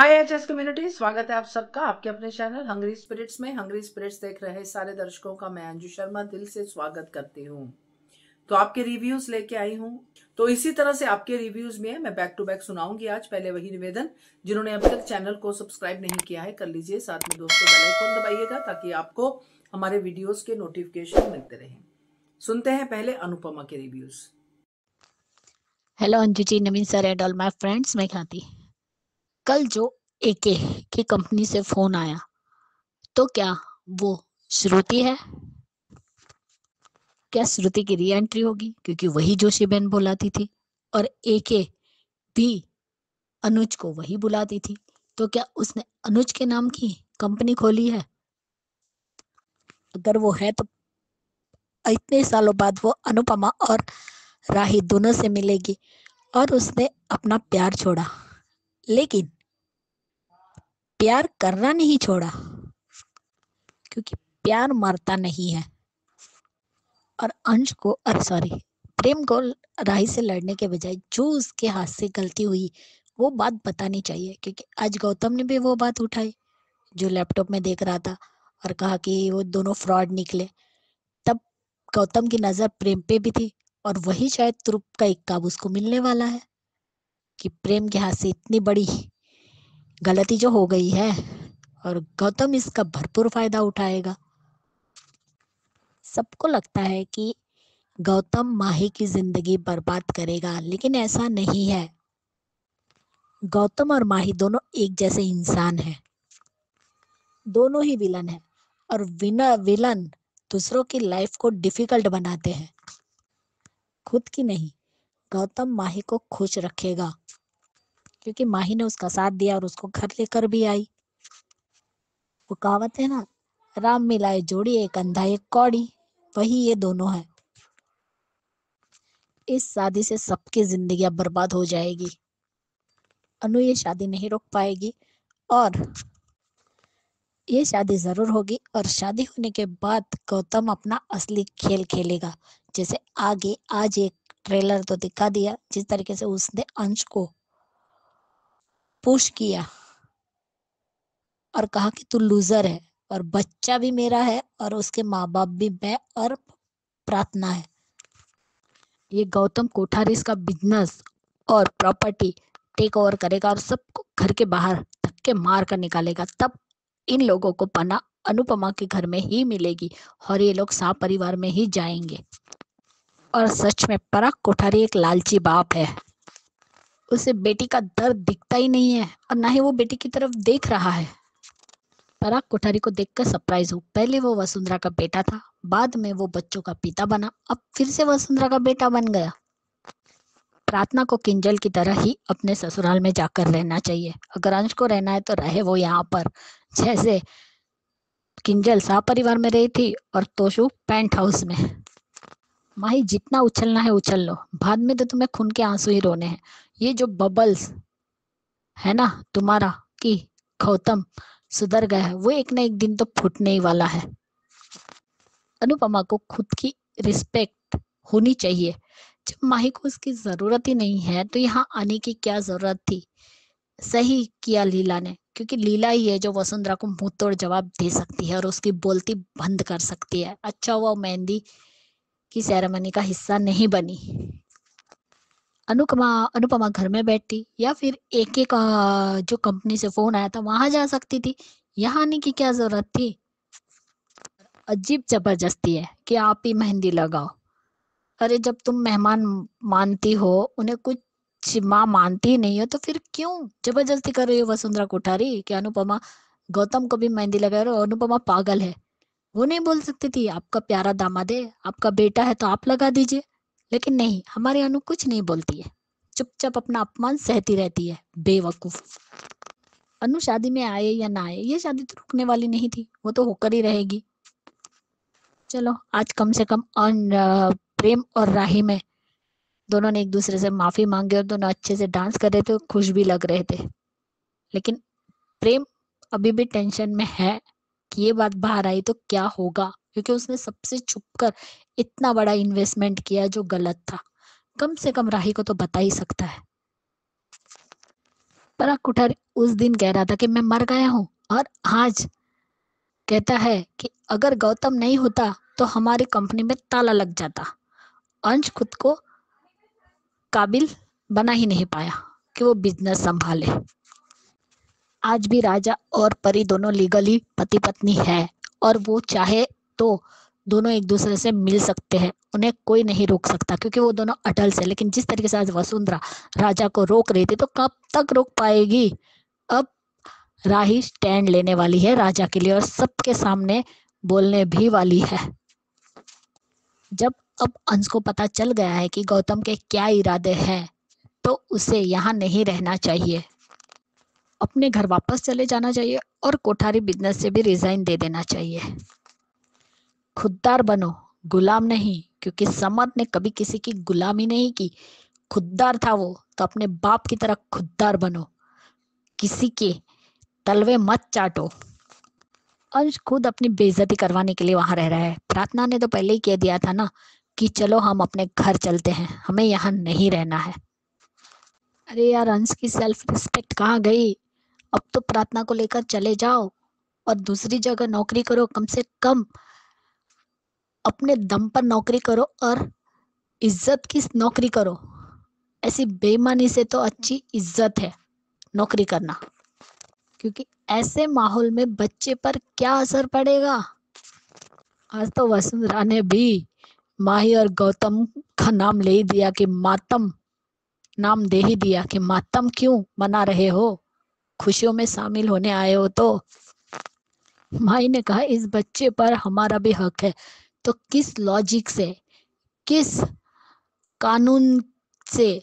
हाय HS community, स्वागत है आप सबका आपके अपने चैनल हंग्री स्पिरिट्स में। हंग्री स्पिरिट्स देख रहे सारे दर्शकों का मैं अंजू शर्मा दिल से स्वागत करती हूँ। तो आपके रिव्यूज लेके आई हूँ। तो इसी तरह से आपके रिव्यूज में मैं बैक टू बैक सुनाऊंगी आज। पहले वही निवेदन, जिन्होंने अभी तक चैनल को सब्सक्राइब नहीं किया है कर लीजिए, साथ में दोस्तों बेल आइकन दबाइएगा ताकि आपको हमारे वीडियोस के नोटिफिकेशन मिलते रहे। सुनते हैं पहले अनुपमा के reviews. Hello Anju ji, Naveen sir and all my friends. मैं ख्याति कल जो एके की कंपनी से फोन आया, तो क्या वो श्रुति है? क्या श्रुति की री एंट्री होगी? क्योंकि वही जोशी बहन बुलाती थी और एके भी अनुज को वही बुलाती थी। तो क्या उसने अनुज के नाम की कंपनी खोली है? अगर वो है तो इतने सालों बाद वो अनुपमा और राही दोनों से मिलेगी और उसने अपना प्यार छोड़ा, लेकिन प्यार करना नहीं छोड़ा, क्योंकि प्यार मरता नहीं है। और अंश को प्रेम को राही से लड़ने के बजाय जो उसके हाथ से गलती हुई वो बात बतानी चाहिए। क्योंकि आज गौतम ने भी वो बात उठाई जो लैपटॉप में देख रहा था और कहा कि वो दोनों फ्रॉड निकले। तब गौतम की नजर प्रेम पे भी थी और वही शायद तुरुप का इक्का उसको मिलने वाला है कि प्रेम के हाथ से इतनी बड़ी गलती जो हो गई है और गौतम इसका भरपूर फायदा उठाएगा। सबको लगता है कि गौतम माही की जिंदगी बर्बाद करेगा, लेकिन ऐसा नहीं है। गौतम और माही दोनों एक जैसे इंसान हैं, दोनों ही विलन हैं और विलन दूसरों की लाइफ को डिफिकल्ट बनाते हैं, खुद की नहीं। गौतम माही को खुश रखेगा क्योंकि माही ने उसका साथ दिया और उसको घर लेकर भी आई। वो कहावत है ना, राम मिलाए जोड़ी एक अंधा एक कौड़ी, वही ये दोनों है। इस शादी से सबकी जिंदगियां बर्बाद हो जाएगी। अनु ये शादी नहीं रोक पाएगी और ये शादी जरूर होगी और शादी होने के बाद गौतम अपना असली खेल खेलेगा। जैसे आगे आज एक ट्रेलर तो दिखा दिया, जिस तरीके से उसने अंश को पुश किया और कहा कि तू लूजर है और बच्चा भी मेरा है और उसके माँ बाप भी मैं और प्रार्थना है। ये गौतम कोठारी इसका बिजनेस और प्रॉपर्टी टेक ओवर करेगा और सबको घर के बाहर धक्के मार कर निकालेगा। तब इन लोगों को पना अनुपमा के घर में ही मिलेगी और ये लोग साह परिवार में ही जाएंगे। और सच में पराग कोठारी एक लालची बाप है। उसे बेटी का दर्द दिखता ही नहीं है और ना ही वो बेटी की तरफ देख रहा है। पराग कोठारी को देखकर सरप्राइज हूँ। पहले वो वसुंधरा का बेटा था, बाद में वो बच्चों का पिता बना, अब फिर से वसुंधरा का बेटा बन गया। प्रार्थना को किंजल की तरह ही अपने ससुराल में जाकर रहना चाहिए। अगर अंश को रहना है तो रहे वो यहाँ पर, जैसे किंजल शाह परिवार में रही थी और तोशु पेंट हाउस में। माही जितना उछलना है उछल लो, बाद में तो तुम्हें खून के आंसू ही रोने हैं। ये जो बबल्स है ना तुम्हारा कि गौतम सुधर गया है, वो एक ना एक दिन तो फूटने ही वाला है। अनुपमा को खुद की रिस्पेक्ट होनी चाहिए। जब माही को उसकी जरूरत ही नहीं है तो यहाँ आने की क्या जरूरत थी। सही किया लीला ने, क्योंकि लीला ही है जो वसुंधरा को मुंह तोड़ जवाब दे सकती है और उसकी बोलती बंद कर सकती है। अच्छा हुआ मेहंदी की सेरेमनी का हिस्सा नहीं बनी। अनुपमा अनुपमा घर में बैठती या फिर एक एक जो कंपनी से फोन आया था वहां जा सकती थी। यहाँ आने की क्या जरूरत थी। अजीब जबरदस्ती है कि आप ही मेहंदी लगाओ। अरे जब तुम मेहमान मानती हो, उन्हें कुछ माँ मानती ही नहीं हो, तो फिर क्यों जबरदस्ती कर रही हो वसुंधरा कोठारी कि अनुपमा गौतम को भी मेहंदी लगा रहे हो। अनुपमा पागल है। वो नहीं बोल सकती थी आपका प्यारा दामाद है, आपका बेटा है तो आप लगा दीजिए। लेकिन नहीं, हमारी अनु कुछ नहीं बोलती है, चुपचाप अपना अपमान सहती रहती है। बेवकूफ। अनु शादी में आए या ना आए, ये शादी तो रुकने वाली नहीं थी, वो तो होकर ही रहेगी। चलो आज कम से कम प्रेम और राही में दोनों ने एक दूसरे से माफी मांगी और दोनों अच्छे से डांस कर रहे थे, खुश भी लग रहे थे। लेकिन प्रेम अभी भी टेंशन में है कि ये बात बाहर आई तो क्या होगा, क्योंकि उसने सबसे छुपकर इतना बड़ा इन्वेस्टमेंट किया जो गलत था। कम से कम राही को तो बता ही सकता है। पराग कोठारी उस दिन कह रहा था कि मैं मर गया हूँ, और आज कहता है कि अगर गौतम नहीं होता तो हमारी कंपनी में ताला लग जाता। अंश खुद को काबिल बना ही नहीं पाया कि वो बिजनेस संभाले। आज भी राजा और परी दोनों लीगली पति पत्नी है, और वो चाहे तो दोनों एक दूसरे से मिल सकते हैं, उन्हें कोई नहीं रोक सकता क्योंकि वो दोनों अडल्ट है। लेकिन जिस तरीके से आज वसुंधरा राजा को रोक रही थी, तो कब तक रोक पाएगी? अब राही स्टैंड लेने वाली है राजा के लिए और सबके सामने बोलने भी वाली है। जब अब अंश को पता चल गया है कि गौतम के क्या इरादे हैं, तो उसे यहाँ नहीं रहना चाहिए, अपने घर वापस चले जाना चाहिए और कोठारी बिजनेस से भी रिजाइन दे देना चाहिए। खुददार बनो, गुलाम नहीं, क्योंकि समर ने कभी किसी की गुलामी नहीं की। खुददार था वो, तो अपने बाप की तरह खुददार बनो, किसी के तलवे मत चाटो। अंश खुद अपनी बेइज्जती करवाने के लिए वहां रह रहा है। प्रार्थना ने तो पहले ही कह दिया था ना कि चलो हम अपने घर चलते हैं, हमें यहाँ नहीं रहना है। अरे यार, अंश की सेल्फ रिस्पेक्ट कहाँ गई? अब तो प्रार्थना को लेकर चले जाओ और दूसरी जगह नौकरी करो, कम से कम अपने दम पर नौकरी करो और इज्जत की नौकरी करो। ऐसी बेईमानी से तो अच्छी इज्जत है नौकरी करना, क्योंकि ऐसे माहौल में बच्चे पर क्या असर पड़ेगा। आज तो वसुंधरा ने भी माही और गौतम का नाम ले ही दिया कि मातम, नाम दे ही दिया कि मातम क्यों मना रहे हो, खुशियों में शामिल होने आए हो। तो माही ने कहा इस बच्चे पर हमारा भी हक है, तो किस लॉजिक से, किस कानून से,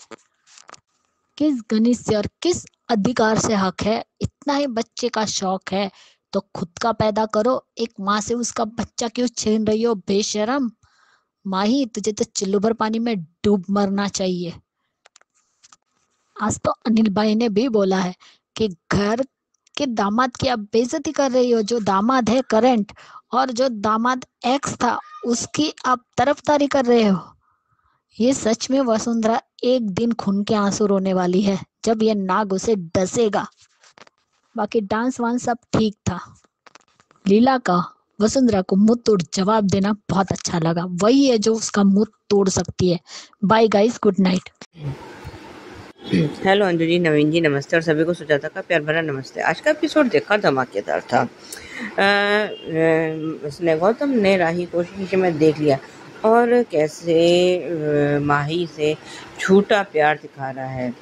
किस गणित से और किस अधिकार से हक है? इतना ही बच्चे का शौक है तो खुद का पैदा करो। एक माँ से उसका बच्चा क्यों छीन रही हो, बेशरम? माही, तुझे तो चिल्लू भर पानी में डूब मरना चाहिए। आज तो अनिल भाई ने भी बोला है कि घर के दामाद की आप बेइज्जती कर रही हो। जो दामाद है करंट और जो दामाद एक्स था उसकी आप तरफदारी कर रहे हो। ये सच में वसुंधरा एक दिन खून के आंसू रोने वाली है जब ये नाग उसे डसेगा। बाकी डांस वांस सब ठीक था। लीला का वसुंधरा को मुंह तोड़ जवाब देना बहुत अच्छा लगा। वही है जो उसका मुंह तोड़ सकती है। Bye guys, good night. Hello Anju ji, Naveen ji नमस्ते, और सभी को सुजाता का प्यार भरा नमस्ते। आज का एपिसोड देखा धमाकेदार था। इसने गौतम ने राही को शीशे में देख लिया और कैसे माही से झूठा प्यार दिखा रहा है।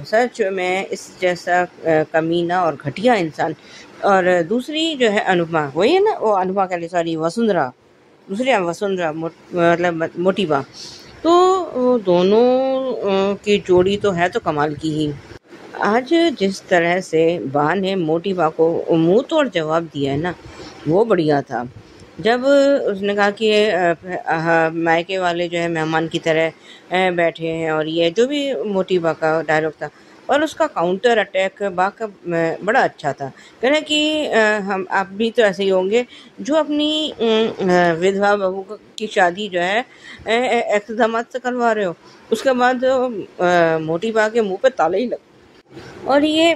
सच में इस जैसा कमीना और घटिया इंसान। और दूसरी जो है अनुपमा, वही है ना, वो अनुपमा कह ली, सॉरी वसुंधरा, दूसरी वसुंधरा मतलब मोटी बा, तो दोनों की जोड़ी तो है तो कमाल की ही। आज जिस तरह से बा ने मोटी बा को मुंह तोड़ जवाब दिया है ना, वो बढ़िया था। जब उसने कहा कि मायके वाले जो है मेहमान की तरह बैठे हैं, और ये जो भी मोटी बा का डायलॉग था और उसका काउंटर अटैक बा का बड़ा अच्छा था। कहना कि हम आप भी तो ऐसे ही होंगे जो अपनी विधवा बहू की शादी जो है एक्स दामाद से करवा रहे हो, उसके बाद मोटी बा के मुंह पे ताला ही लग। और ये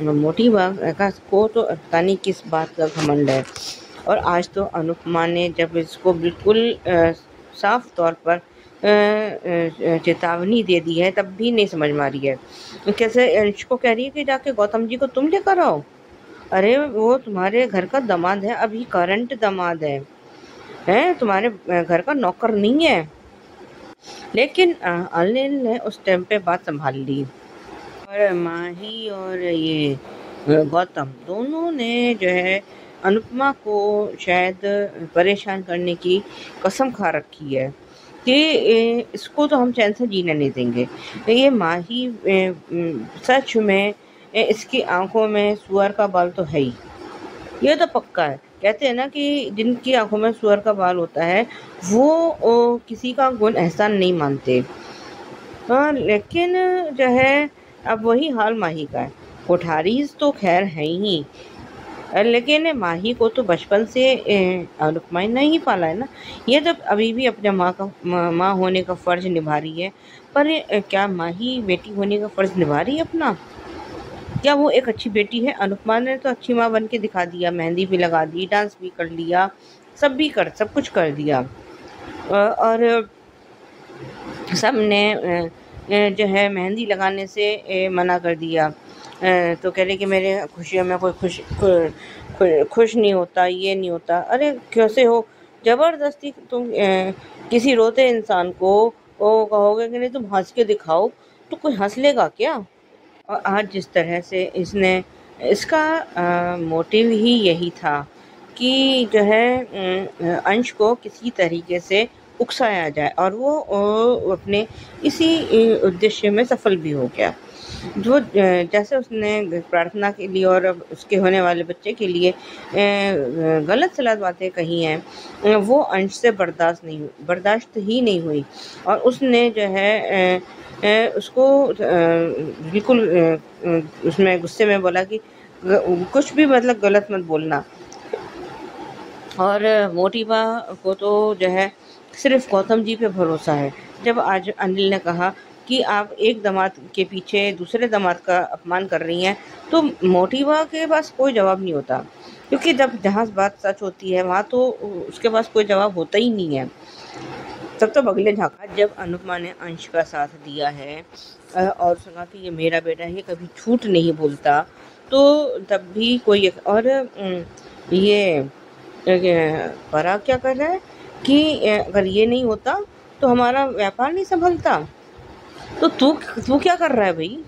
मोटी बा का को तो पता नहीं किस बात का घमंड है। और आज तो अनुपमा ने जब इसको बिल्कुल साफ तौर पर चेतावनी दे दी है, तब भी नहीं समझ में आ रही है। कैसे अंश को कह रही है कि जाके गौतम जी को तुम लेकर आओ। अरे वो तुम्हारे घर का दामाद है, अभी करंट दामाद है, तुम्हारे घर का नौकर नहीं है। लेकिन अनिल ने उस टाइम पे बात संभाल ली, और माही और ये गौतम दोनों ने जो है अनुपमा को शायद परेशान करने की कसम खा रखी है कि इसको तो हम चैन से जीने नहीं देंगे। ये माही सच में इसकी आंखों में सुअर का बाल तो है ही, ये तो पक्का है। कहते हैं ना कि जिनकी आंखों में सुअर का बाल होता है वो किसी का गुण एहसान नहीं मानते। लेकिन जो है अब वही हाल माही का है। कोठारी तो खैर है ही, लेकिन माही को तो बचपन से अनुपमा ने ही पाला है ना। ये तो अभी भी अपने माँ होने का फर्ज निभा रही है, पर क्या माही बेटी होने का फर्ज निभा रही है अपना? क्या वो एक अच्छी बेटी है? अनुपमा ने तो अच्छी माँ बन के दिखा दिया, मेहंदी भी लगा दी, डांस भी कर लिया, सब कुछ कर दिया। और सब ने जो है मेहंदी लगाने से मना कर दिया। तो कह रहे कि मेरे खुशियों में कोई खुश नहीं होता, ये नहीं होता। अरे कैसे हो, जबरदस्ती तुम किसी रोते इंसान को वो कहोगे कि नहीं तुम हंस के दिखाओ, तो कोई हंस लेगा क्या? और आज जिस तरह से इसने इसका मोटिव ही यही था कि जो है अंश को किसी तरीके से उकसाया जाए, और वो अपने इसी उद्देश्य में सफल भी हो गया। जो जैसे उसने प्रार्थना के लिए और अब उसके होने वाले बच्चे के लिए गलत सलत बातें कही हैं, वो अंश से बर्दाश्त ही नहीं हुई। और उसने जो है उसको बिल्कुल उसमें गुस्से में बोला कि कुछ भी मतलब गलत मत बोलना। और मोटिबा को तो जो है सिर्फ गौतम जी पे भरोसा है। जब आज अनिल ने कहा कि आप एक दामाद के पीछे दूसरे दामाद का अपमान कर रही हैं, तो मोटिबा के पास कोई जवाब नहीं होता, क्योंकि जब जहाँ बात सच होती है वहाँ तो उसके पास कोई जवाब होता ही नहीं है। तब तो बगले झाँका। जब अनुपमा ने अंश का साथ दिया है और सुना कि ये मेरा बेटा है, ये कभी झूठ नहीं बोलता, तो तब भी कोई और ये पराग क्या कर रहा है कि अगर ये नहीं होता तो हमारा व्यापार नहीं संभलता। तो तू क्या कर रहा है भाई?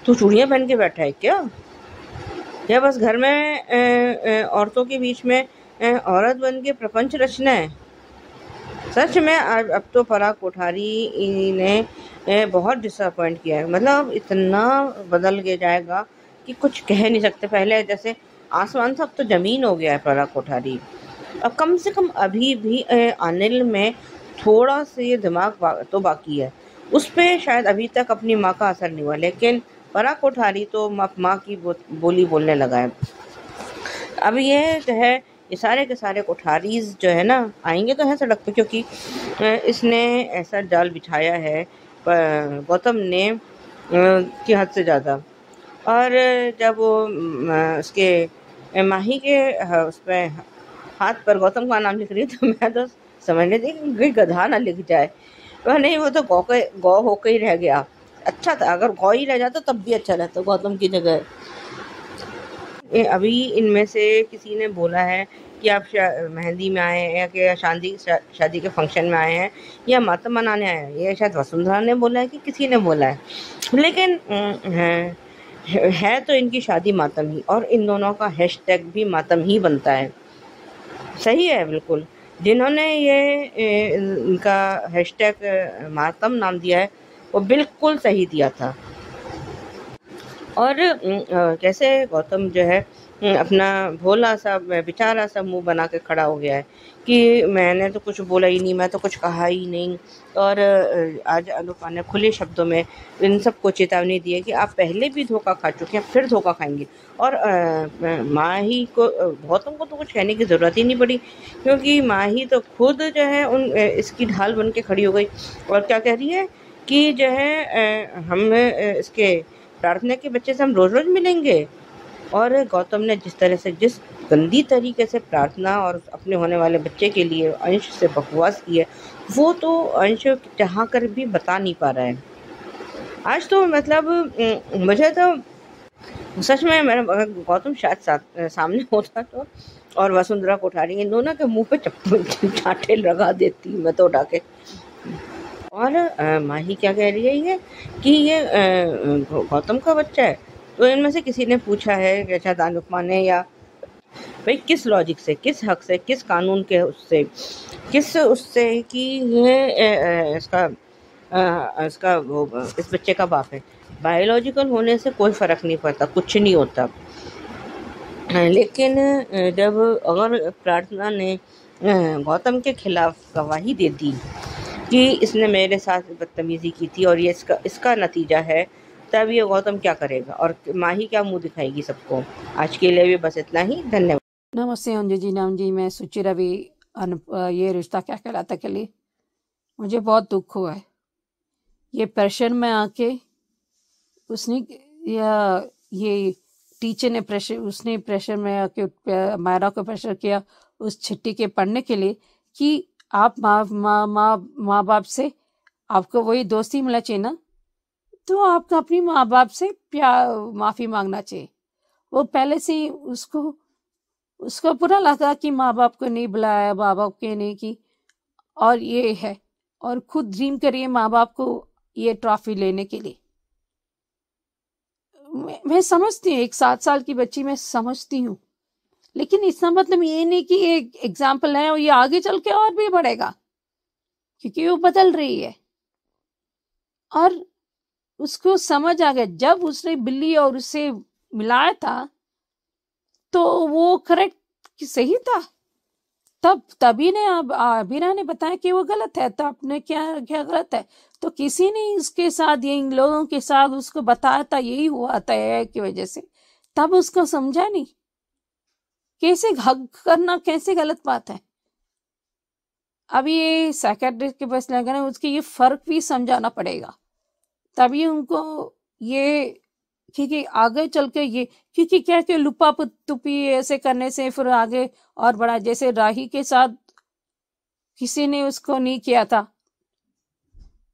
तू चूड़ियाँ पहन के बैठा है क्या? या बस घर में औरतों के बीच में औरत बन के प्रपंच रचना है? सच में अब तो पराग कोठारी ने बहुत डिसअपॉइंट किया है। मतलब इतना बदल के जाएगा कि कुछ कह नहीं सकते। पहले जैसे आसमान था, अब तो जमीन हो गया है पराग कोठारी। अब कम से कम अभी भी अनिल में थोड़ा से दिमाग तो बाकी है। उस पर शायद अभी तक अपनी माँ का असर नहीं हुआ, लेकिन पराग कोठारी तो माँ की बोली बोलने लगा है। अब ये जो है ये सारे के सारे कोठारीज जो है ना आएंगे तो हैं सड़क पे, क्योंकि इसने ऐसा जाल बिछाया है गौतम ने की हद से ज़्यादा। और जब वो उसके माही के उस पर हाथ पर गौतम का नाम लिख रही तो मैं तो समझने थी कि गधा ना लिख जाए। वह नहीं, वो तो गौ होकर ही रह गया। अच्छा था, अगर गौ ही रह जाता तब भी अच्छा रहता गौतम की जगह। अभी इनमें से किसी ने बोला है कि आप मेहंदी में आए हैं या कि शादी के फंक्शन में आए हैं या मातम मनाने आए हैं। ये शायद वसुंधरा ने बोला है कि किसी ने बोला है, लेकिन है तो इनकी शादी मातम ही, और इन दोनों का हैशटैग भी मातम ही बनता है। सही है बिल्कुल। जिन्होंने ये इनका हैशटैग मातम नाम दिया है वो बिल्कुल सही दिया था। और कैसे गौतम जो है अपना भोला सा बेचारा सा मुंह बना के खड़ा हो गया है कि मैंने तो कुछ बोला ही नहीं, मैं तो कुछ कहा ही नहीं। और आज अनुपमा ने खुले शब्दों में इन सबको चेतावनी दी है कि आप पहले भी धोखा खा चुके हैं, फिर धोखा खाएंगे। और माही को गौतम को तो कुछ कहने की ज़रूरत ही नहीं पड़ी, क्योंकि माही तो खुद जो है इसकी ढाल बन के खड़ी हो गई। और क्या कह रही है कि जो है हम इसके प्रार्थना के बच्चे से हम रोज रोज मिलेंगे। और गौतम ने जिस गंदी तरीके से प्रार्थना और अपने होने वाले बच्चे के लिए अंश से बकवास की है, वो तो अंश चाह कर भी बता नहीं पा रहा है। आज तो मतलब मुझे तो सच में मेरा गौतम शायद सामने होता तो और वसुंधरा कोठारी इन दोनों के मुंह पे चांटे लगा देती मैं तो उठा के। और माही क्या कह रही है ये कि ये गौतम का बच्चा है। तो इनमें से किसी ने पूछा है, शायद अनुपमा ने, या भाई किस लॉजिक से, किस हक से, किस कानून के उससे, किस उससे कि ये इसका वो इस बच्चे का बाप है। बायोलॉजिकल होने से कोई फर्क नहीं पड़ता, कुछ नहीं होता। लेकिन जब अगर प्रार्थना ने गौतम के खिलाफ गवाही दे दी कि इसने मेरे साथ बदतमीजी की थी और ये इसका नतीजा है, तब ये गौतम क्या करेगा और माही क्या मुंह दिखाएगी सबको। आज के लिए भी बस इतना ही। धन्यवाद। नमस्ते अंजू जी, नाम जी, मैं सुचि रवि ये रिश्ता क्या कहलाता के लिए मुझे बहुत दुख हुआ है। ये पर्शियन में आके उसने या ये टीचर ने प्रेशर, उसने प्रेशर में आके मायरा को प्रेशर किया उस चिट्ठी के पढ़ने के लिए कि आप माँ बाप से आपको वही दोस्ती मिलना चाहिए ना, तो आपको अपनी माँ बाप से माफी मांगना चाहिए। वो पहले से ही उसको बुरा लगा कि माँ बाप को नहीं बुलाया, माँ बाप के नहीं की, और ये है, और खुद ड्रीम करिए माँ बाप को ये ट्रॉफी लेने के लिए। मैं समझती हूँ, एक 7 साल की बच्ची मैं समझती हूँ, लेकिन इसका मतलब ये नहीं कि एक एग्जाम्पल है और ये आगे चल के और भी बढ़ेगा, क्योंकि वो बदल रही है। और उसको समझ आ गया, जब उसने बिल्ली और उससे मिलाया था तो वो करेक्ट सही था, तभी ने अबीरा ने बताया कि वो गलत है, तो आपने क्या क्या गलत है, तो किसी ने इसके साथ, ये इन लोगों के साथ उसको बताया था यही हुआ था AI की वजह से, तब उसको समझा नहीं कैसे हक करना कैसे गलत बात है। अभी ये साइकियाट्रिस्ट के पास लगा ना, उसके ये फर्क भी समझाना पड़ेगा, तभी उनको ये, क्योंकि आगे चल के ये, क्योंकि क्या कि लुपा तुपी ऐसे करने से फिर आगे और बड़ा, जैसे राही के साथ किसी ने उसको नहीं किया था,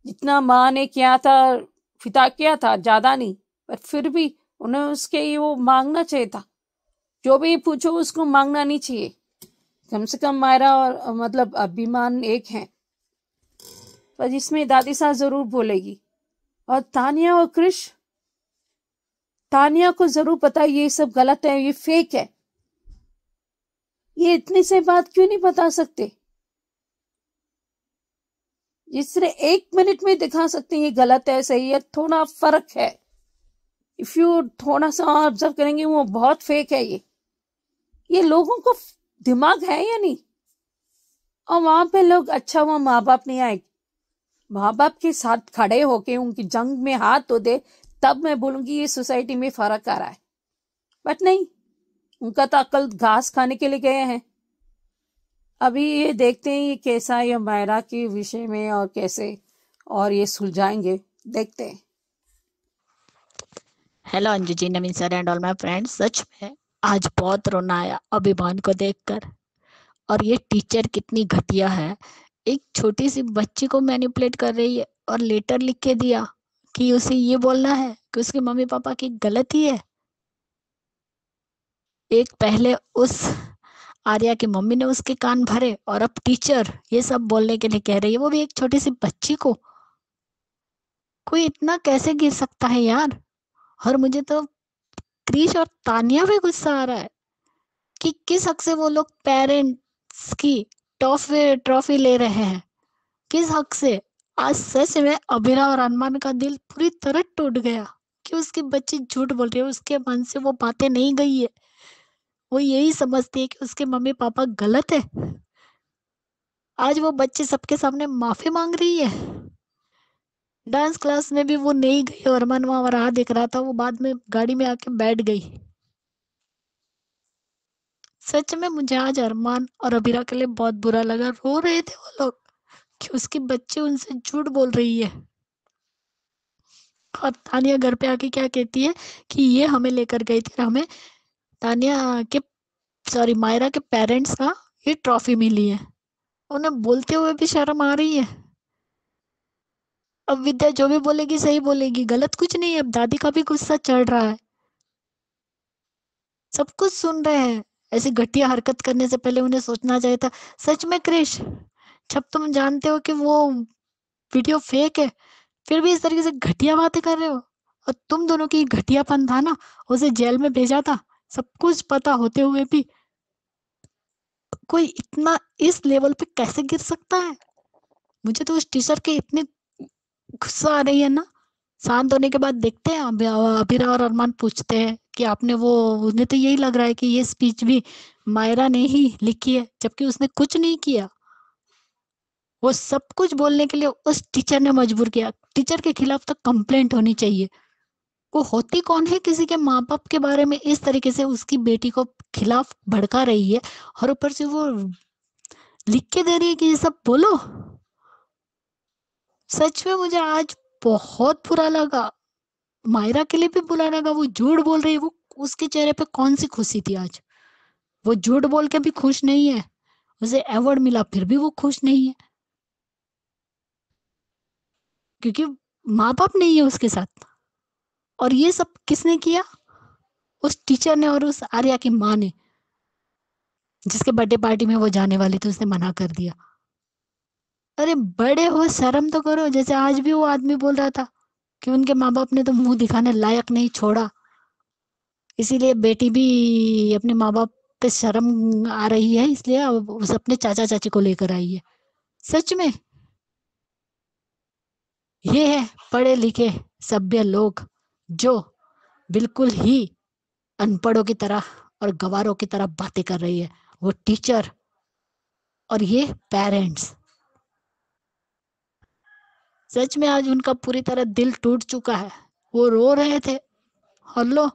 जितना माँ ने किया था, पिता किया था, ज्यादा नहीं, पर फिर भी उन्हें उसके ये वो मांगना चाहिए था। जो भी पूछो उसको मांगना नहीं चाहिए, कम से कम मायरा और मतलब अभिमान एक है, पर इसमें दादी साहब जरूर बोलेगी। और तानिया और क्रिश, तानिया को जरूर पता है ये सब गलत है, ये फेक है, ये इतनी से बात क्यों नहीं बता सकते, जिससे 1 मिनट में दिखा सकते हैं ये गलत है सही है, थोड़ा फर्क है। इफ यू थोड़ा सा ऑब्जर्व करेंगे वो बहुत फेक है। ये लोगों को दिमाग है या नहीं। और वहां पे लोग, अच्छा वो माँ बाप नहीं आए, माँ बाप के साथ खड़े होके उनकी जंग में हाथ तो दे, तब मैं बोलूंगी ये सोसाइटी में फर्क आ रहा है। बट नहीं, उनका तो अकल घास खाने के लिए गए हैं। अभी ये देखते हैं ये कैसा है मायरा के विषय में, और कैसे और ये सुलझाएंगे, देखते हैं। Hello Anju ji, Naveen sir and all my friends. सच में आज बहुत रोना आया अभिमान को देखकर। और ये टीचर कितनी घटिया है, एक छोटी सी बच्ची को मैनिपुलेट कर रही है और लेटर लिख के दिया कि उसे ये बोलना है कि उसके मम्मी पापा की गलती है। एक पहले उस आर्या की मम्मी ने उसके कान भरे, और अब टीचर ये सब बोलने के लिए कह रही है, वो भी एक छोटी सी बच्ची को। कोई इतना कैसे गिर सकता है यार। और मुझे तो क्रिश और तानिया पे गुस्सा आ रहा है कि किस हक से वो लोग पेरेंट्स की ट्रॉफी ले रहे हैं, किस हक से। आज सच में अभिरा और अरमान का दिल पूरी तरह टूट गया कि उसकी बच्ची झूठ बोल रही है, उसके मन से वो बातें नहीं गई है। वो यही समझती है कि उसके मम्मी पापा गलत है। आज वो बच्ची सबके सामने माफी मांग रही है। डांस क्लास में भी वो नहीं गई और अरमान वहां राह देख रहा था, वो बाद में गाड़ी में आके बैठ गई। सच में मुझे आज अरमान और अभिरा के लिए बहुत बुरा लगा। रो रहे थे वो लोग कि उसकी बच्ची उनसे झूठ बोल रही है। और तानिया घर पे आके क्या कहती है कि ये हमें लेकर गई थी, हमें मायरा के पेरेंट्स का ये ट्रॉफी मिली है। उन्हें बोलते हुए भी शर्म आ रही है। अब विद्या जो भी बोलेगी सही बोलेगी, गलत कुछ नहीं है। अब दादी का भी गुस्सा चढ़ रहा है, सब कुछ सुन रहे हैं। ऐसी घटिया हरकत करने से पहले उन्हें सोचना चाहिए था। सच में क्रिश, जब तुम जानते हो कि वो वीडियो फेक है, फिर भी इस तरीके से घटिया बातें कर रहे हो। और तुम दोनों की घटियापन था ना, उसे जेल में भेजा था, सब कुछ पता होते हुए भी। कोई इतना इस लेवल पे कैसे गिर सकता है। मुझे तो उस टीचर के इतने गुस्सा आ रही है ना। शांत होने के बाद देखते हैं, अभिरा और अरमान पूछते हैं कि आपने वो, उन्हें तो यही लग रहा है कि ये स्पीच भी मायरा ने ही लिखी है, जबकि उसने कुछ नहीं किया। वो सब कुछ बोलने के लिए उस टीचर ने मजबूर किया। टीचर के खिलाफ तो कंप्लेंट होनी चाहिए। वो होती कौन है किसी के माँ बाप के बारे में इस तरीके से उसकी बेटी को खिलाफ भड़का रही है, और ऊपर से वो लिख के दे रही है कि ये सब बोलो। सच में मुझे आज बहुत बुरा लगा। मायरा के लिए भी बुलाने का, वो झूठ बोल रही है। वो उसके चेहरे पे कौन सी खुशी थी आज? वो झूठ बोल के भी खुश नहीं है, उसे अवार्ड मिला फिर भी वो खुश नहीं है, क्योंकि माँ बाप नहीं है उसके साथ। और ये सब किसने किया? उस टीचर ने और उस आर्या की माँ ने, जिसके बर्थडे पार्टी में वो जाने वाली थी, उसने मना कर दिया। अरे बड़े हो, शर्म तो करो। जैसे आज भी वो आदमी बोल रहा था कि उनके माँ बाप ने तो मुंह दिखाने लायक नहीं छोड़ा, इसीलिए बेटी भी अपने माँ बाप पे शर्म आ रही है, इसलिए अब उस अपने चाचा चाची को लेकर आई है। सच में ये है पढ़े लिखे सभ्य लोग, जो बिल्कुल ही अनपढ़ों की तरह और गवारों की तरह बातें कर रही है, वो टीचर और ये पेरेंट्स। सच में आज उनका पूरी तरह दिल टूट चुका है। वो रो रहे थे। हेलो,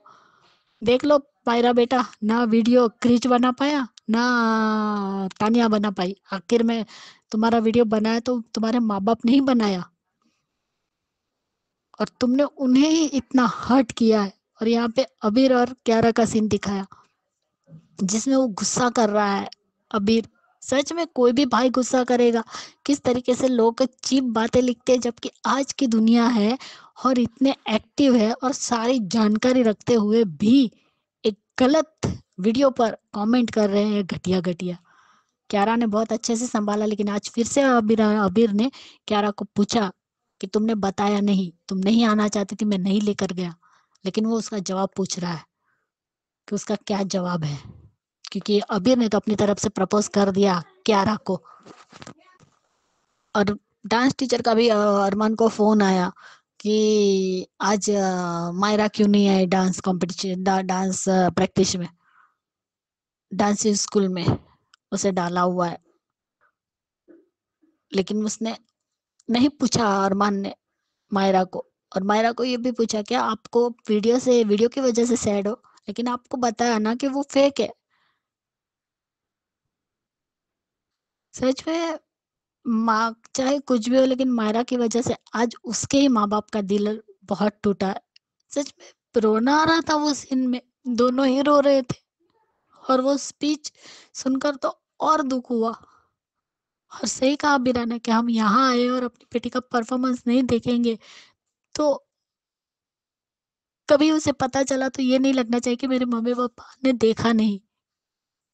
देख लो पायरा बेटा, ना वीडियो क्रिच बना पाया, ना तानिया बना पाई। आखिर में तुम्हारा वीडियो बनाया तो तुम्हारे माँ बाप ने ही बनाया, और तुमने उन्हें ही इतना हर्ट किया है। और यहाँ पे अबीर और क्यारा का सीन दिखाया, जिसमें वो गुस्सा कर रहा है अबीर। सच में कोई भी भाई गुस्सा करेगा। किस तरीके से लोग चीप बातें लिखते हैं, जबकि आज की दुनिया है और इतने एक्टिव है और सारी जानकारी रखते हुए भी एक गलत वीडियो पर कमेंट कर रहे हैं घटिया घटिया। क्यारा ने बहुत अच्छे से संभाला, लेकिन आज फिर से अबीर ने क्यारा को पूछा कि तुमने बताया नहीं, तुम नहीं आना चाहती थी, मैं नहीं लेकर गया। लेकिन वो उसका जवाब पूछ रहा है कि उसका क्या जवाब है, क्योंकि अबीर ने तो अपनी तरफ से प्रपोज कर दिया क्यारा को। और डांस टीचर का भी अरमान को फोन आया कि आज मायरा क्यों नहीं I dance competition, dance practice में, डांस स्कूल में उसे डाला हुआ है। लेकिन उसने नहीं पूछा अरमान ने मायरा को। और मायरा को ये भी पूछा क्या आपको वीडियो की वजह से सैड हो, लेकिन आपको बताया ना कि वो फेक है। सच में माँ चाहे कुछ भी हो, लेकिन मायरा की वजह से आज उसके ही माँ बाप का दिल बहुत टूटा है। सच में रोना आ रहा था वो सीन में, दोनों ही रो रहे थे। और वो स्पीच सुनकर तो और दुख हुआ। और सही कहा बीरा ने कि हम यहाँ आए और अपनी बेटी का परफॉर्मेंस नहीं देखेंगे, तो कभी उसे पता चला तो ये नहीं लगना चाहिए कि मेरे मम्मी पापा ने देखा नहीं।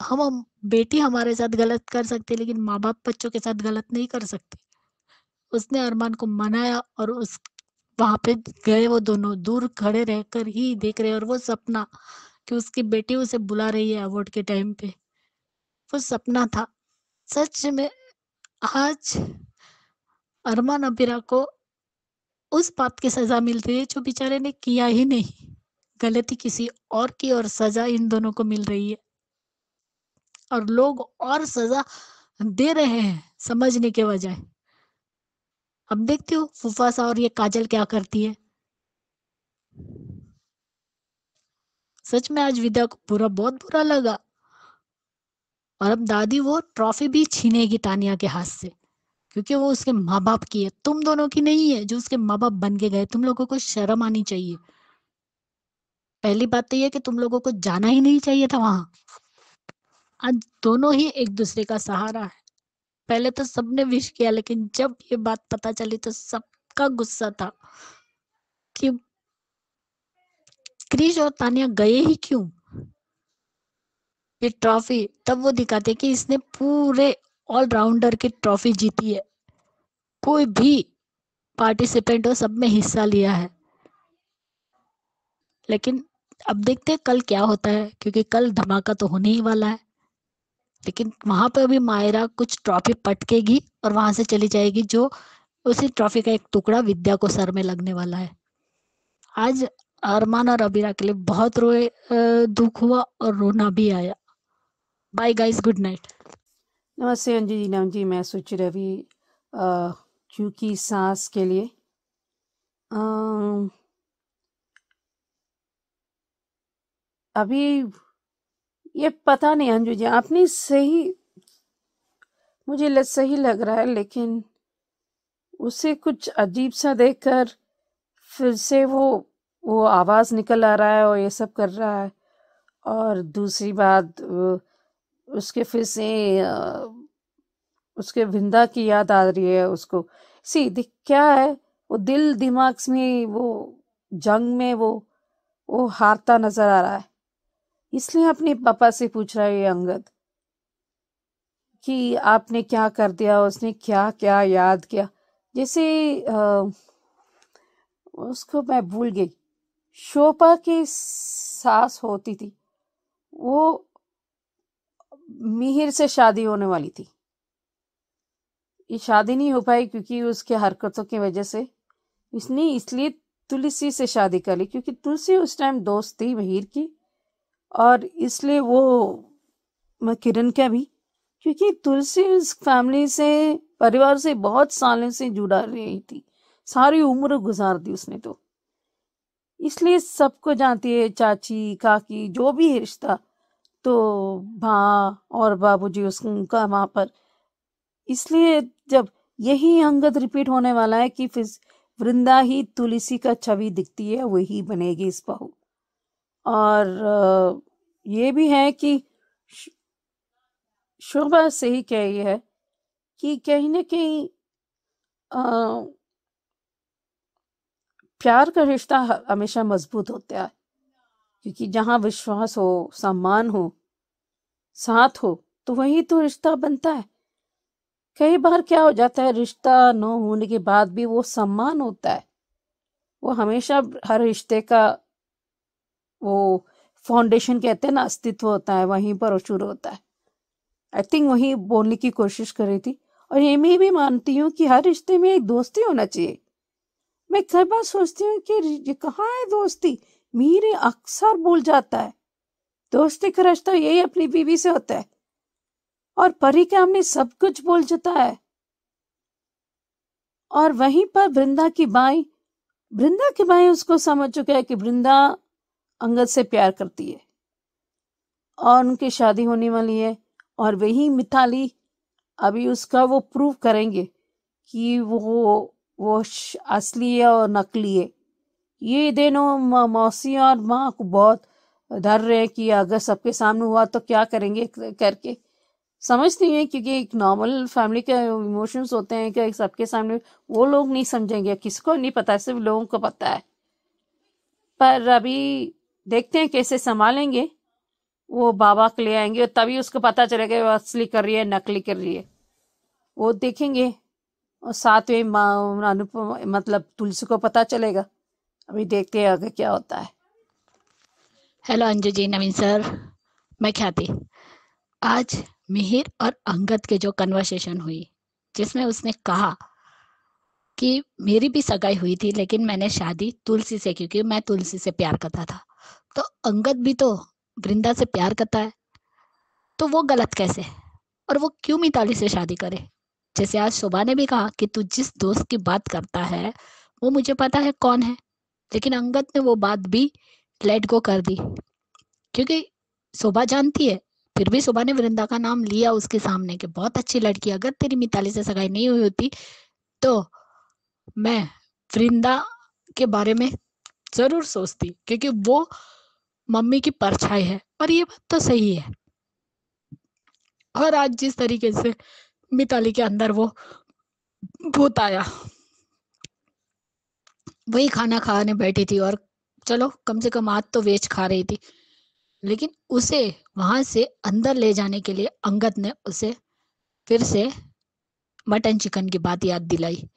हम बेटी हमारे साथ गलत कर सकते, लेकिन माँ बाप बच्चों के साथ गलत नहीं कर सकते। उसने अरमान को मनाया और उस वहां पे गए। वो दोनों दूर खड़े रहकर ही देख रहे, और वो सपना कि उसकी बेटी उसे बुला रही है अवार्ड के टाइम पे, वो सपना था। सच में आज अरमान अबीरा को उस बात की सजा मिल रही है जो बेचारे ने किया ही नहीं। गलती किसी और की और सजा इन दोनों को मिल रही है, और लोग और सजा दे रहे हैं समझने के बजाय। अब देखती हो फुफासा और ये काजल क्या करती है। सच में आज विद्या को बहुत बुरा लगा। और अब दादी वो ट्रॉफी भी छीनेगी तानिया के हाथ से, क्योंकि वो उसके माँ बाप की है, तुम दोनों की नहीं है जो उसके माँ बाप बन के गए। तुम लोगों को शर्म आनी चाहिए। पहली बात तो ये कि तुम लोगों को जाना ही नहीं चाहिए था वहां। आज दोनों ही एक दूसरे का सहारा है। पहले तो सबने विश किया, लेकिन जब ये बात पता चली तो सबका गुस्सा था कि क्रिश और तानिया गए ही क्यों। ये ट्रॉफी तब वो दिखाते कि इसने पूरे ऑलराउंडर की ट्रॉफी जीती है। कोई भी पार्टिसिपेंट हो, सब में हिस्सा लिया है। लेकिन अब देखते हैं कल क्या होता है, क्योंकि कल धमाका तो होने ही वाला है। लेकिन वहां पे अभी मायरा कुछ ट्रॉफी पटकेगी और वहां से चली जाएगी, जो उसी ट्रॉफी का एक टुकड़ा विद्या को सर में लगने वाला है। आज अरमान और अबीरा के लिए बहुत दुख हुआ और रोना भी आया। Bye guys, good night. नमस्ते अंजलि जी, मैं सुचि रवि क्योंकि सांस के लिए अभी ये पता नहीं अंजू जी, आपने सही, मुझे सही लग रहा है, लेकिन उसे कुछ अजीब सा देखकर फिर से वो वो आवाज निकल आ रहा है और ये सब कर रहा है। और दूसरी बात उसके फिर से उसके विंदा की याद आ रही है उसको। सी देख क्या है, वो दिल दिमाग में वो जंग में वो हारता नजर आ रहा है। इसलिए अपने पापा से पूछ रहा है ये अंगद कि आपने क्या कर दिया, उसने क्या क्या याद किया। जैसे उसको मैं भूल गई, शोभा की सास होती थी, वो मिहिर से शादी होने वाली थी। ये शादी नहीं हो पाई क्योंकि उसके हरकतों की वजह से। इसने इसलिए तुलसी से शादी कर ली क्योंकि तुलसी उस टाइम दोस्त थी मिहिर की, और इसलिए वो किरण का भी, क्योंकि तुलसी उस फैमिली से, परिवार से बहुत सालों से जुड़ा रही थी, सारी उम्र गुजार दी उसने तो, इसलिए सबको जानती है, चाची काकी जो भी है रिश्ता, तो माँ और बाबूजी उनका वहां पर। इसलिए जब यही अंगद रिपीट होने वाला है कि फिर वृंदा ही तुलसी का छवि दिखती है, वही बनेगी इस बहू। और ये भी है कि शोभा सही कह रही है कि कहीं ना कहीं प्यार का रिश्ता हमेशा मजबूत होता है, क्योंकि जहाँ विश्वास हो, सम्मान हो, साथ हो, तो वही तो रिश्ता बनता है। कई बार क्या हो जाता है, रिश्ता न होने के बाद भी वो सम्मान होता है, वो हमेशा हर रिश्ते का वो फाउंडेशन कहते हैं ना, अस्तित्व होता है, वहीं पर शुरू होता है। आई थिंक वही बोलने की कोशिश कर रही थी। और ये मैं भी मानती हूँ कि हर रिश्ते में एक दोस्ती होना चाहिए। मैं कई बार सोचती हूँ कि ये कहाँ है दोस्ती, मेरे अक्सर भूल जाता है। दोस्ती का रिश्ता यही अपनी बीवी से होता है, और परी के हमने सब कुछ बोल जाता है। और वहीं पर वृंदा की बाई उसको समझ चुका है कि वृंदा अंगद से प्यार करती है और उनकी शादी होने वाली है। और वही मिताली अभी उसका वो प्रूव करेंगे कि वो असली है और नकली है। ये दोनों मौसी और माँ को बहुत डर रहे हैं कि अगर सबके सामने हुआ तो क्या करेंगे करके। समझती हैं क्योंकि एक नॉर्मल फैमिली के इमोशंस होते हैं कि सबके सामने वो लोग नहीं समझेंगे, किसको नहीं पता, सिर्फ लोगों को पता है। पर अभी देखते हैं कैसे संभालेंगे। वो बाबा के ले आएंगे तभी उसको पता चलेगा वो असली कर रही है नकली कर रही है, वो देखेंगे। और साथ में अनुपम मतलब तुलसी को पता चलेगा। अभी देखते हैं आगे क्या होता है। हेलो अंजू जी, नवीन सर, मैं ख्याति। आज मिहिर और अंगद के जो कन्वर्सेशन हुई, जिसमें उसने कहा कि मेरी भी सगाई हुई थी लेकिन मैंने शादी तुलसी से, क्योंकि मैं तुलसी से प्यार करता था। तो अंगद भी तो वृंदा से प्यार करता है, तो वो गलत कैसे, और वो क्यों मिताली से शादी करे। जैसे आज शोभा ने भी कहा कि तू जिस दोस्त की बात करता है वो मुझे पता है कौन है, लेकिन अंगद ने वो बात भी लेट गो कर दी, क्योंकि शोभा जानती है। फिर भी शोभा ने वृंदा का नाम लिया उसके सामने कि बहुत अच्छी लड़की, अगर तेरी मिताली से सगाई नहीं हुई होती तो मैं वृंदा के बारे में जरूर सोचती, क्योंकि वो मम्मी की परछाई है। और ये बात तो सही है। और आज जिस तरीके से मिताली के अंदर वो भूत आया, वही खाना खाने बैठी थी, और चलो कम से कम आज तो वेज खा रही थी, लेकिन उसे वहां से अंदर ले जाने के लिए अंगद ने उसे फिर से मटन चिकन की बात याद दिलाई,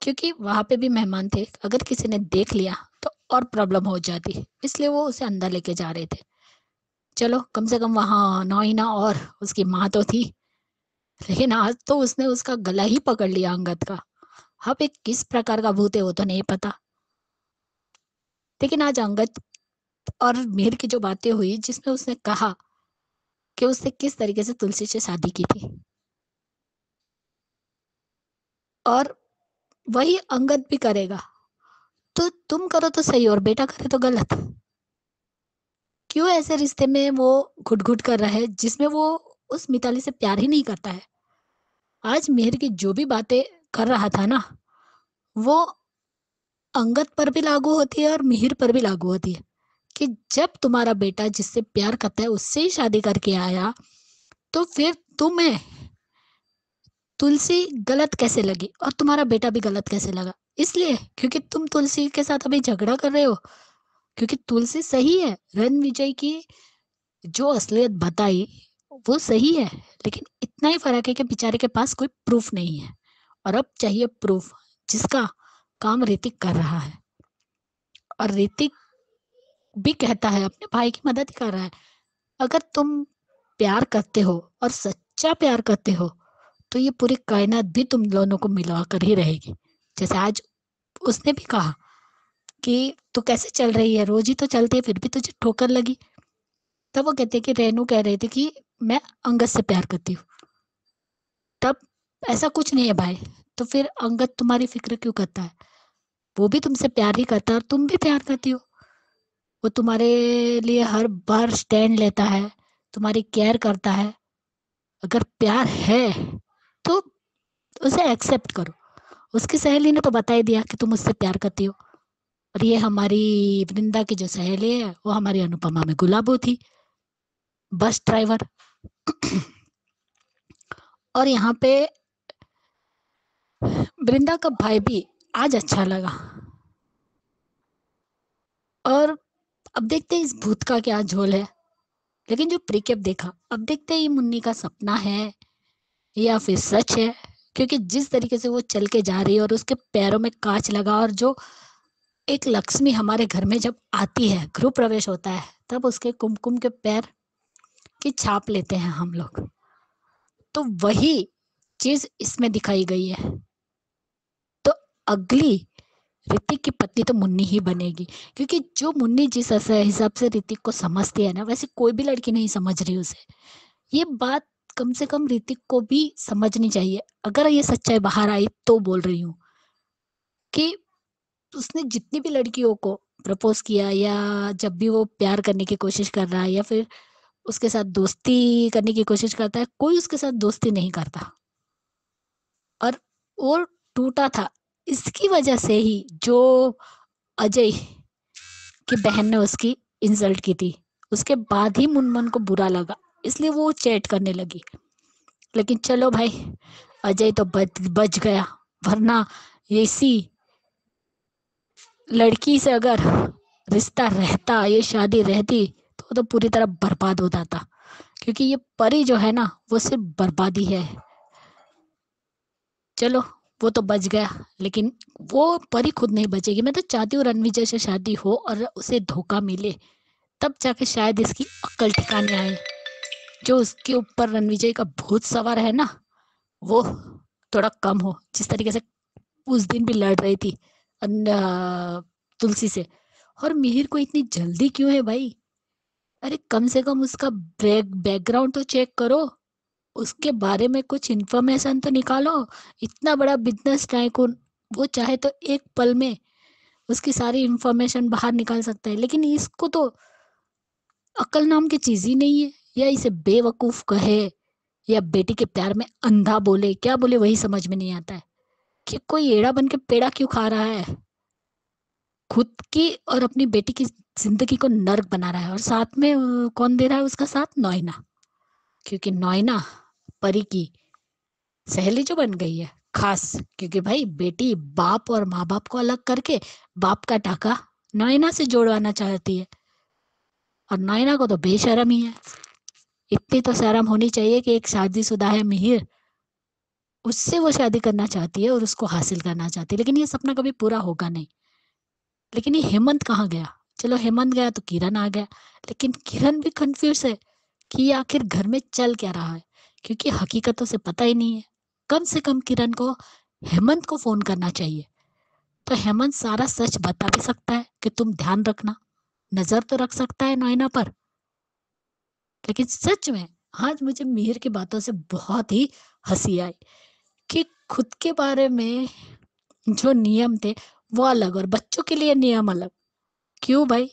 क्योंकि वहां पे भी मेहमान थे, अगर किसी ने देख लिया तो और प्रॉब्लम हो जाती, इसलिए वो उसे अंदर लेके जा रहे थे। चलो कम से कम वहां नौइना और उसकी माँ तो थी, लेकिन आज तो उसने उसका गला ही पकड़ लिया अंगद का। अब एक किस प्रकार का भूत है वो तो नहीं पता, लेकिन आज अंगद और मीर की जो बातें हुई, जिसमें उसने कहा कि उसने किस तरीके से तुलसी से शादी की थी, और वही अंगद भी करेगा, तो तुम करो तो सही और बेटा करे तो गलत। क्यों ऐसे रिश्ते में वो घुट घुट कर रहा है जिसमें वो उस मिताली से प्यार ही नहीं करता है। आज मेहर की जो भी बातें कर रहा था ना, वो अंगद पर भी लागू होती है और मिहिर पर भी लागू होती है कि जब तुम्हारा बेटा जिससे प्यार करता है उससे ही शादी करके आया, तो फिर तुम्हें तुलसी गलत कैसे लगी और तुम्हारा बेटा भी गलत कैसे लगा? इसलिए क्योंकि तुम तुलसी के साथ अभी झगड़ा कर रहे हो, क्योंकि तुलसी सही है। रणविजय की जो असलियत बताई वो सही है, लेकिन इतना ही फर्क है कि बेचारे के पास कोई प्रूफ नहीं है, और अब चाहिए प्रूफ, जिसका काम ऋतिक कर रहा है। और ऋतिक भी कहता है अपने भाई की मदद ही कर रहा है। अगर तुम प्यार करते हो और सच्चा प्यार करते हो तो ये पूरी कायनात भी तुम दोनों को मिला कर ही रहेगी। जैसे आज उसने भी कहा कि तू कैसे चल रही है, रोज ही तो चलती है फिर भी तुझे ठोकर लगी। तब वो कहते कि रेनू कह रही थी कि मैं अंगद से प्यार करती हूँ। तब ऐसा कुछ नहीं है भाई, तो फिर अंगद तुम्हारी फिक्र क्यों करता है? वो भी तुमसे प्यार ही करता है और तुम भी प्यार करती हो। वो तुम्हारे लिए हर बार स्टैंड लेता है, तुम्हारी केयर करता है। अगर प्यार है तो उसे एक्सेप्ट करो। उसकी सहेली ने तो बता ही दिया कि तुम उससे प्यार करती हो। और ये हमारी वृंदा की जो सहेली है वो हमारी अनुपमा में गुलाबो थी, बस ड्राइवर। और यहाँ पे वृंदा का भाई भी आज अच्छा लगा। और अब देखते हैं इस भूत का क्या झोल है। लेकिन जो प्रीकेप देखा, अब देखते हैं ये मुन्नी का सपना है या फिर सच है। क्योंकि जिस तरीके से वो चल के जा रही है और उसके पैरों में कांच लगा, और जो एक लक्ष्मी हमारे घर में जब आती है, गृह प्रवेश होता है, तब उसके कुमकुम के पैर की छाप लेते हैं हम लोग। तो वही चीज इसमें दिखाई गई है। तो अगली ऋतिक की पत्नी तो मुन्नी ही बनेगी, क्योंकि जो मुन्नी जिस हिसाब से ऋतिक को समझती है ना, वैसे कोई भी लड़की नहीं समझ रही उसे। ये बात कम से कम ऋतिक को भी समझनी चाहिए। अगर ये सच्चाई बाहर आई तो बोल रही हूँ कि उसने जितनी भी लड़कियों को प्रपोज किया, या जब भी वो प्यार करने की कोशिश कर रहा है या फिर उसके साथ दोस्ती करने की कोशिश करता है, कोई उसके साथ दोस्ती नहीं करता। और वो टूटा था इसकी वजह से ही, जो अजय की बहन ने उसकी इंसल्ट की थी, उसके बाद ही मुनमुन को बुरा लगा, इसलिए वो चैट करने लगी। लेकिन चलो भाई, अजय तो बच गया, वरना इसी लड़की से अगर रिश्ता रहता, ये शादी रहती, तो पूरी तरह बर्बाद हो जाता। क्योंकि ये परी जो है ना, वो सिर्फ बर्बादी है। चलो वो तो बच गया, लेकिन वो परी खुद नहीं बचेगी। मैं तो चाहती हूँ रणविजय से शादी हो और उसे धोखा मिले, तब जाके शायद इसकी अक्ल ठिकाने आए। जो उसके ऊपर रणविजय का भूत सवार है ना, वो थोड़ा कम हो। जिस तरीके से उस दिन भी लड़ रही थी तुलसी से। और मिहिर को इतनी जल्दी क्यों है भाई? अरे कम से कम उसका बैकग्राउंड तो चेक करो, उसके बारे में कुछ इन्फॉर्मेशन तो निकालो। इतना बड़ा बिजनेस टाइकून, वो चाहे तो एक पल में उसकी सारी इंफॉर्मेशन बाहर निकाल सकता है। लेकिन इसको तो अकल नाम की चीज ही नहीं है। या इसे बेवकूफ कहे या बेटी के प्यार में अंधा बोले, क्या बोले वही समझ में नहीं आता है कि कोई एड़ा बन के पेड़ा क्यों खा रहा है। खुद की और अपनी बेटी की जिंदगी को नर्क बना रहा है। और साथ में कौन दे रहा है उसका साथ? नोइना। क्योंकि नोइना परी की सहेली जो बन गई है खास। क्योंकि भाई बेटी बाप और माँ बाप को अलग करके बाप का टाका नोइना से जोड़वाना चाहती है। और नोइना को तो बेशरम ही है। इतनी तो शर्म होनी चाहिए कि एक शादीशुदा है मिहिर, उससे वो शादी करना चाहती है और उसको हासिल करना चाहती है। लेकिन ये सपना कभी पूरा होगा नहीं। लेकिन ये हेमंत कहाँ गया? चलो हेमंत गया तो किरण आ गया, लेकिन किरण भी कंफ्यूज है कि ये आखिर घर में चल क्या रहा है, क्योंकि हकीकतों से पता ही नहीं है। कम से कम किरण को हेमंत को फोन करना चाहिए, तो हेमंत सारा सच बता भी सकता है कि तुम ध्यान रखना, नजर तो रख सकता है नोइना पर। लेकिन सच में आज मुझे मिहिर की बातों से बहुत ही हंसी आई कि खुद के बारे में जो नियम थे वो अलग और बच्चों के लिए नियम अलग। क्यों भाई?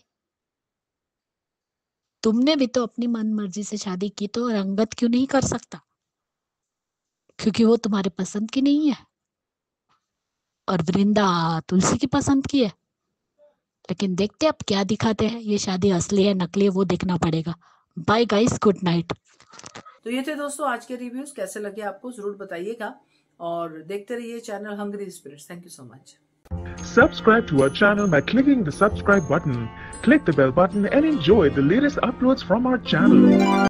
तुमने भी तो अपनी मन मर्जी से शादी की, तो रंगत क्यों नहीं कर सकता? क्योंकि वो तुम्हारे पसंद की नहीं है। और वृंदा तुलसी की पसंद की है। लेकिन देखते अब क्या दिखाते हैं, ये शादी असली है नकली है वो देखना पड़ेगा। Bye guys, good night. तो ये थे दोस्तों आज के रिव्यूज, कैसे लगे आपको जरूर बताइएगा और देखते रहिए channel hungry spirits. Thank you so much. Subscribe to our channel by clicking the subscribe button. Click the bell button and enjoy the latest uploads from our channel.